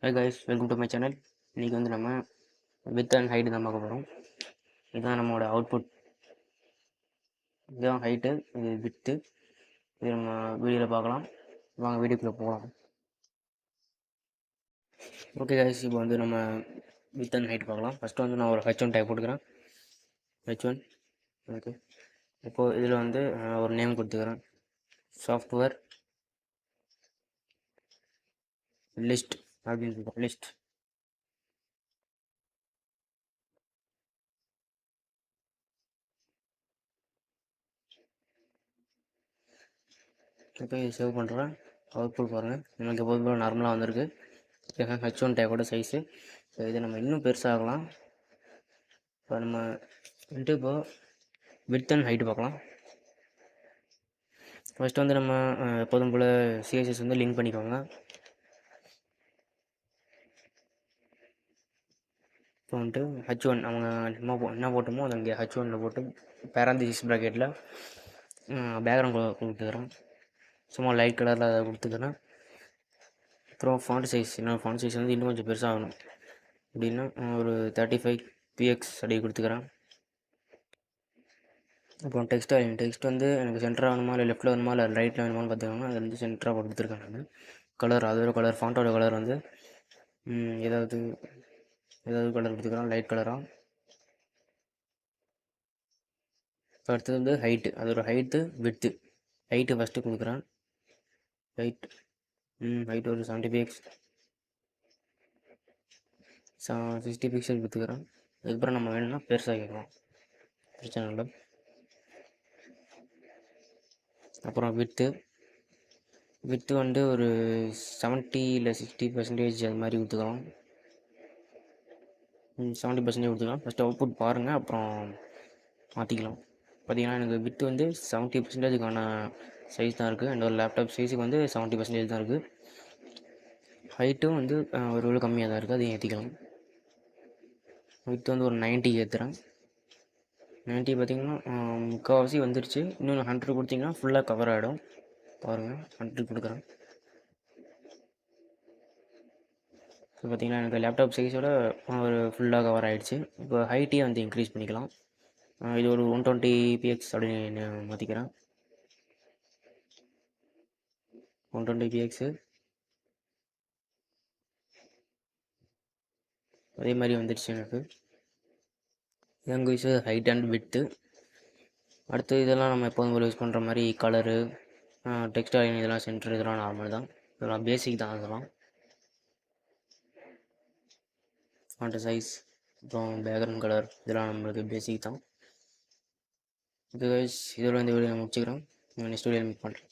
Hi guys, welcome to my channel. இன்றைக்கி வந்து நம்ம வித் அண்ட் ஹைட்டு தான் பார்க்க போகிறோம். இதுதான் நம்மளோட அவுட்புட். இதுதான் ஹைட்டு, இது வித்து. இது நம்ம வீடியோவில் பார்க்கலாம். வாங்க வீடியோக்குள்ளே போகலாம். ஓகே guys, இப்போ வந்து நம்ம வித் அண்ட் ஹைட் பார்க்கலாம். ஃபஸ்ட்டு வந்து நான் ஒரு H1 டேக் போட்டுக்கிறேன். H1 okay. இப்போது இதில் வந்து ஒரு நேம் கொடுத்துக்கிறேன். சாஃப்ட்வேர் லிஸ்ட் அப்படின்னு சொல்லுவோம். லிஸ்ட் இப்போ இது சேவ் பண்ணுறேன். அவுட்புட் பாருங்கள், நமக்கு எப்போதும் நார்மலாக வந்திருக்கு. H1 டேக்கோட size. ஸோ இதை நம்ம இன்னும் பெருசாகலாம். இப்போ நம்ம வந்துட்டு இப்போது விட்த் அண்ட் ஹைட்டு பார்க்கலாம். ஃபஸ்ட்டு வந்து நம்ம எப்போதும் போல் சிஎஸ்எஸ் வந்து லிங்க் பண்ணிக்கோங்க. இப்போ வந்துட்டு H1 அவங்க என்ன போட்டோமோ அதை இங்கே H1 போட்டு பேராந்திசிஸ் ப்ராக்கெட்டில் பேக்ரவுண்ட் கொடுத்துக்கிறேன். சும்மா லைட் கலரில் அதை கொடுத்துக்கிறேன். அப்புறம் ஃபாண்ட் சைஸ், என்னோடய ஃபாண்ட் சைஸ் வந்து இன்னும் கொஞ்சம் பெருசாகணும் அப்படின்னா ஒரு 35 px அப்படி கொடுத்துக்கிறேன். அப்புறம் டெக்ஸ்ட் வந்து எனக்கு சென்டராக வேணுமா இல்லை லெஃப்ட்டில் வேணுமா இல்லை ரைட்டில் வேணுமான்னு பார்த்துக்கோங்க. அது வந்து சென்டராக கொடுத்துருக்கேன் நான். கலர், அதோட கலர், ஃபாண்ட்டோட கலர் வந்து ஏதாவது கலர் கொடுத்துக்கலாம், லைட் கலராக. இப்போ அடுத்தது வந்து ஹைட்டு, அதோட ஹைட்டு விட்த்து. ஹைட்டு ஃபஸ்ட்டு கொடுக்குறேன். ஹைட் ஒரு 70 px 60 பிக்சல் கொடுத்துக்கிறேன். அதுக்கப்புறம் நம்ம வேணும்னா பெருசாகிக்கலாம், பிரச்சனை இல்லை. அப்புறம் வித்து வந்து ஒரு 70 இல்லை 60% அது மாதிரி கொடுத்துக்கலாம். 70% கொடுத்துக்கலாம். ஃபஸ்ட்டு அவுட்புட் பாருங்கள், அப்புறம் மாற்றிக்கலாம். பார்த்தீங்கன்னா எனக்கு வித்து வந்து 70%க்கான சைஸ் தான் இருக்குது. என்னோடய லேப்டாப் சைஸுக்கு வந்து 70% தான் இருக்குது. ஹைட்டும் வந்து ஒரு கம்மியாக தான் இருக்குது, அதையும் ஏற்றிக்கலாம். வித்து வந்து ஒரு 90 ஏற்றுறேன். 90 பார்த்திங்கன்னா முக்கால்வாசி வந்துருச்சு. இன்னொன்று 100 கொடுத்திங்கன்னா ஃபுல்லாக கவர் ஆகிடும். பாருங்கள், 100 கொடுக்குறேன். இப்போ பார்த்திங்கன்னா எனக்கு லேப்டாப் சைஸோட ஒரு ஃபுல்லாக கவர் ஆகிடுச்சு. இப்போ ஹைட்டே வந்து இன்க்ரீஸ் பண்ணிக்கலாம். இது ஒரு 120 px அப்படின்னு மாற்றிக்கிறேன். 120 px. அதே மாதிரி வந்துடுச்சு எனக்கு. எங்கள் யூஸ் ஹைட் அண்ட் விட்த்து. அடுத்து இதெல்லாம் நம்ம எப்போதும் போல் யூஸ் பண்ணுற மாதிரி கலரு, டெக்ஸ்ட் அலைன், இதெல்லாம் சென்டர், இதெல்லாம் நார்மல் தான். இதெல்லாம் பேசிக் தான். அதெல்லாம் ஃபாண்ட் சைஸ், அப்புறம் பேக்ரவுண்ட் கலர், இதெல்லாம் நம்மளுக்கு பேசிக் தான். இது இதோட இந்த வீடியோ நான் முடிச்சுக்கிறேன். நெக்ஸ்ட் வீடியோ மீட் பண்ணுறேன்.